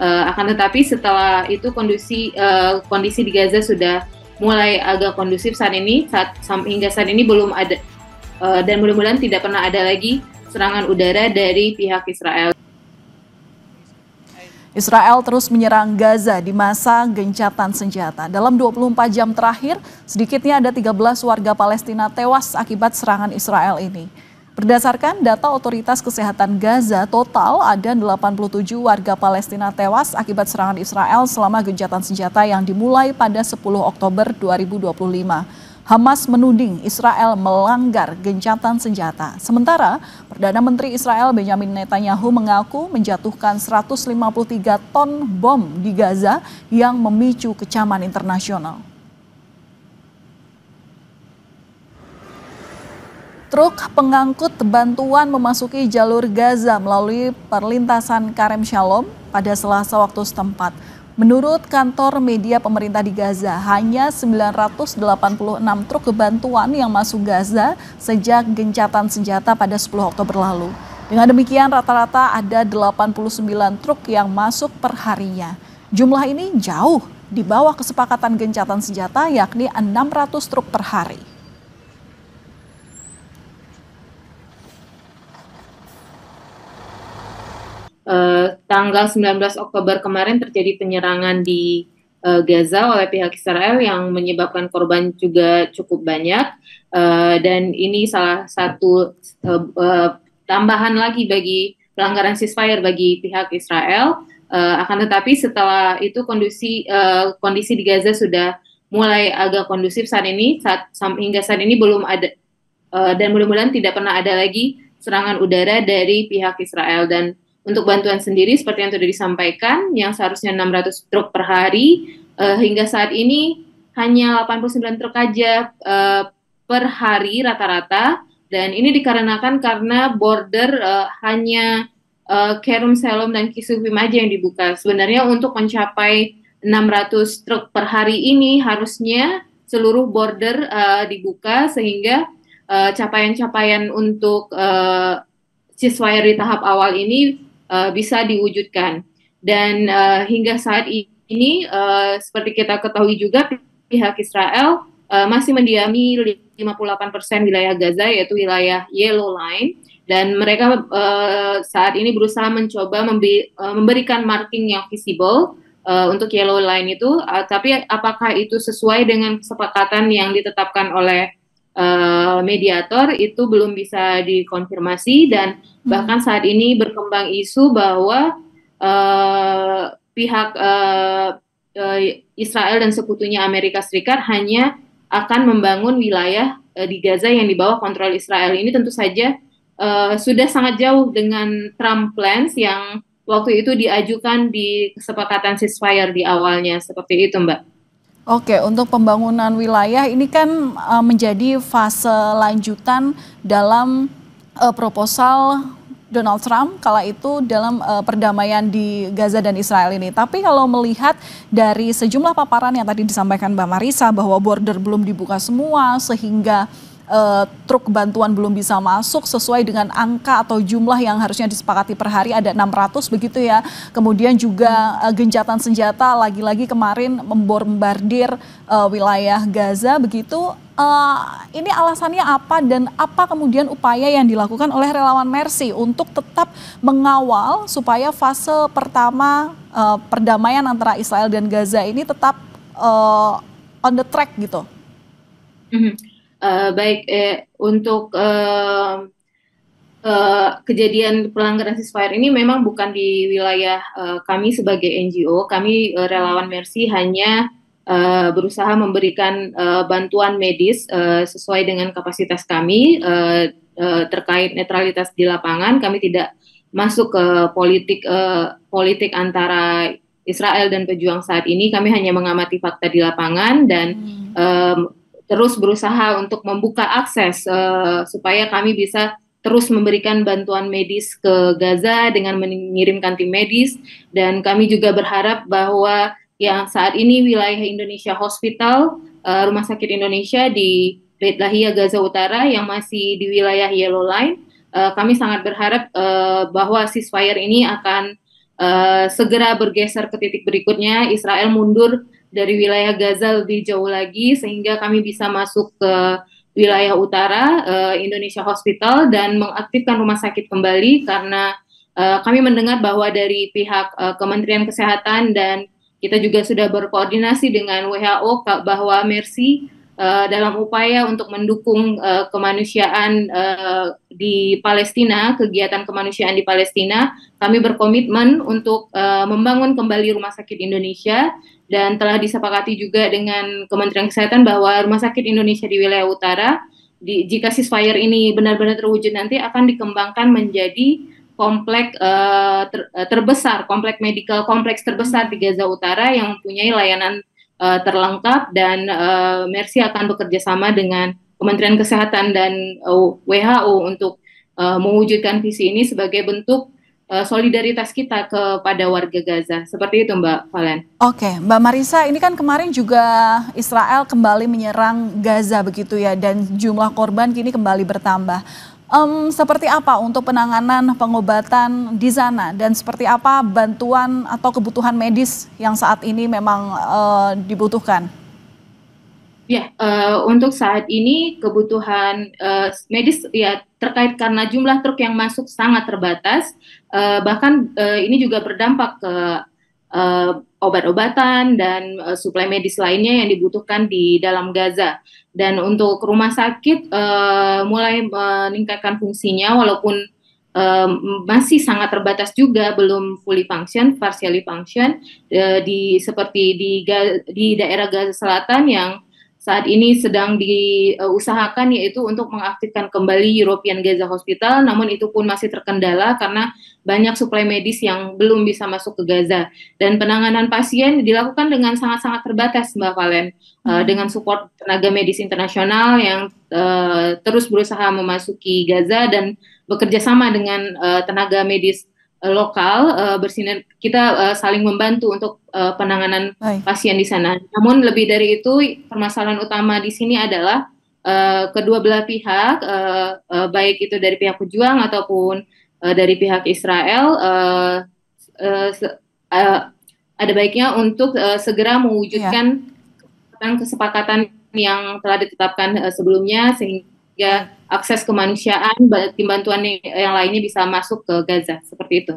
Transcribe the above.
Akan tetapi setelah itu kondisi di Gaza sudah mulai agak kondusif saat ini. Hingga saat ini belum ada dan mudah-mudahan tidak pernah ada lagi serangan udara dari pihak Israel. Israel terus menyerang Gaza di masa gencatan senjata. Dalam 24 jam terakhir, sedikitnya ada 13 warga Palestina tewas akibat serangan Israel ini. Berdasarkan data Otoritas Kesehatan Gaza, total ada 87 warga Palestina tewas akibat serangan Israel selama gencatan senjata yang dimulai pada 10 Oktober 2025. Hamas menuding Israel melanggar gencatan senjata. Sementara, Perdana Menteri Israel Benjamin Netanyahu mengaku menjatuhkan 153 ton bom di Gaza yang memicu kecaman internasional. Truk pengangkut bantuan memasuki jalur Gaza melalui perlintasan Karem Shalom pada Selasa waktu setempat. Menurut kantor media pemerintah di Gaza, hanya 986 truk bantuan yang masuk Gaza sejak gencatan senjata pada 10 Oktober lalu. Dengan demikian, rata-rata ada 89 truk yang masuk per harinya. Jumlah ini jauh di bawah kesepakatan gencatan senjata, yakni 600 truk per hari. Tanggal 19 Oktober kemarin terjadi penyerangan di Gaza oleh pihak Israel yang menyebabkan korban juga cukup banyak, dan ini salah satu tambahan lagi bagi pelanggaran ceasefire bagi pihak Israel. Akan tetapi setelah itu kondisi di Gaza sudah mulai agak kondusif saat ini. Hingga saat ini belum ada dan mudah-mudahan tidak pernah ada lagi serangan udara dari pihak Israel. Dan untuk bantuan sendiri seperti yang sudah disampaikan, yang seharusnya 600 truk per hari, hingga saat ini hanya 89 truk aja per hari rata-rata, dan ini dikarenakan karena border hanya Kerem Shalom dan Kisufim aja yang dibuka. Sebenarnya untuk mencapai 600 truk per hari ini harusnya seluruh border dibuka sehingga capaian-capaian untuk ceasefire di tahap awal ini bisa diwujudkan. Dan hingga saat ini seperti kita ketahui juga, pihak Israel masih mendiami 58% wilayah Gaza, yaitu wilayah Yellow Line, dan mereka saat ini berusaha mencoba memberikan marking yang visible untuk Yellow Line itu, tapi apakah itu sesuai dengan kesepakatan yang ditetapkan oleh mediator itu belum bisa dikonfirmasi. Dan bahkan saat ini berkembang isu bahwa pihak Israel dan sekutunya Amerika Serikat hanya akan membangun wilayah di Gaza yang di bawah kontrol Israel. Ini tentu saja sudah sangat jauh dengan Trump plans yang waktu itu diajukan di kesepakatan ceasefire di awalnya, seperti itu, Mbak. Oke, untuk pembangunan wilayah ini kan menjadi fase lanjutan dalam proposal Donald Trump kala itu dalam perdamaian di Gaza dan Israel ini. Tapi kalau melihat dari sejumlah paparan yang tadi disampaikan Mbak Marissa bahwa border belum dibuka semua sehingga truk bantuan belum bisa masuk sesuai dengan angka atau jumlah yang harusnya disepakati per hari, ada 600 begitu ya. Kemudian juga gencatan senjata lagi-lagi kemarin membombardir wilayah Gaza begitu. Ini alasannya apa dan apa kemudian upaya yang dilakukan oleh relawan Mercy untuk tetap mengawal supaya fase pertama perdamaian antara Israel dan Gaza ini tetap on the track gitu? Baik, untuk kejadian pelanggaran ceasefire ini memang bukan di wilayah kami sebagai NGO. Kami relawan Mercy hanya berusaha memberikan bantuan medis sesuai dengan kapasitas kami terkait netralitas di lapangan. Kami tidak masuk ke politik antara Israel dan pejuang saat ini. Kami hanya mengamati fakta di lapangan dan terus berusaha untuk membuka akses supaya kami bisa terus memberikan bantuan medis ke Gaza dengan mengirimkan tim medis. Dan kami juga berharap bahwa yang saat ini wilayah Indonesia Hospital, Rumah Sakit Indonesia di Beit Lahia Gaza Utara yang masih di wilayah Yellow Line, kami sangat berharap bahwa ceasefire ini akan segera bergeser ke titik berikutnya, Israel mundur dari wilayah Gaza lebih jauh lagi sehingga kami bisa masuk ke wilayah utara Indonesia Hospital dan mengaktifkan rumah sakit kembali karena kami mendengar bahwa dari pihak Kementerian Kesehatan dan kita juga sudah berkoordinasi dengan WHO bahwa Mercy dalam upaya untuk mendukung kemanusiaan di Palestina, kegiatan kemanusiaan di Palestina, kami berkomitmen untuk membangun kembali Rumah Sakit Indonesia dan telah disepakati juga dengan Kementerian Kesehatan bahwa Rumah Sakit Indonesia di wilayah utara, jika ceasefire ini benar-benar terwujud nanti akan dikembangkan menjadi terbesar, kompleks terbesar di Gaza Utara yang mempunyai layanan terlengkap dan Mercy akan bekerja sama dengan Kementerian Kesehatan dan WHO untuk mewujudkan visi ini sebagai bentuk solidaritas kita kepada warga Gaza. Seperti itu Mbak Valen. Oke, Mbak Marisa, ini kan kemarin juga Israel kembali menyerang Gaza begitu ya, dan jumlah korban kini kembali bertambah. Seperti apa untuk penanganan pengobatan di sana dan seperti apa bantuan atau kebutuhan medis yang saat ini memang dibutuhkan? Ya, untuk saat ini kebutuhan medis ya terkait karena jumlah truk yang masuk sangat terbatas, bahkan ini juga berdampak ke obat-obatan dan suplai medis lainnya yang dibutuhkan di dalam Gaza. Dan untuk rumah sakit mulai meningkatkan fungsinya walaupun masih sangat terbatas juga, belum fully function, partially function seperti di daerah Gaza Selatan yang saat ini sedang diusahakan yaitu untuk mengaktifkan kembali European Gaza Hospital, namun itu pun masih terkendala karena banyak suplai medis yang belum bisa masuk ke Gaza. Dan penanganan pasien dilakukan dengan sangat-sangat terbatas, Mbak Valen, dengan support tenaga medis internasional yang terus berusaha memasuki Gaza dan bekerja sama dengan tenaga medis lokal, kita saling membantu untuk penanganan pasien di sana. Namun lebih dari itu, permasalahan utama di sini adalah kedua belah pihak, baik itu dari pihak pejuang ataupun dari pihak Israel, ada baiknya untuk segera mewujudkan kesepakatan yang telah ditetapkan sebelumnya sehingga akses kemanusiaan, tim bantuan yang lainnya bisa masuk ke Gaza, seperti itu.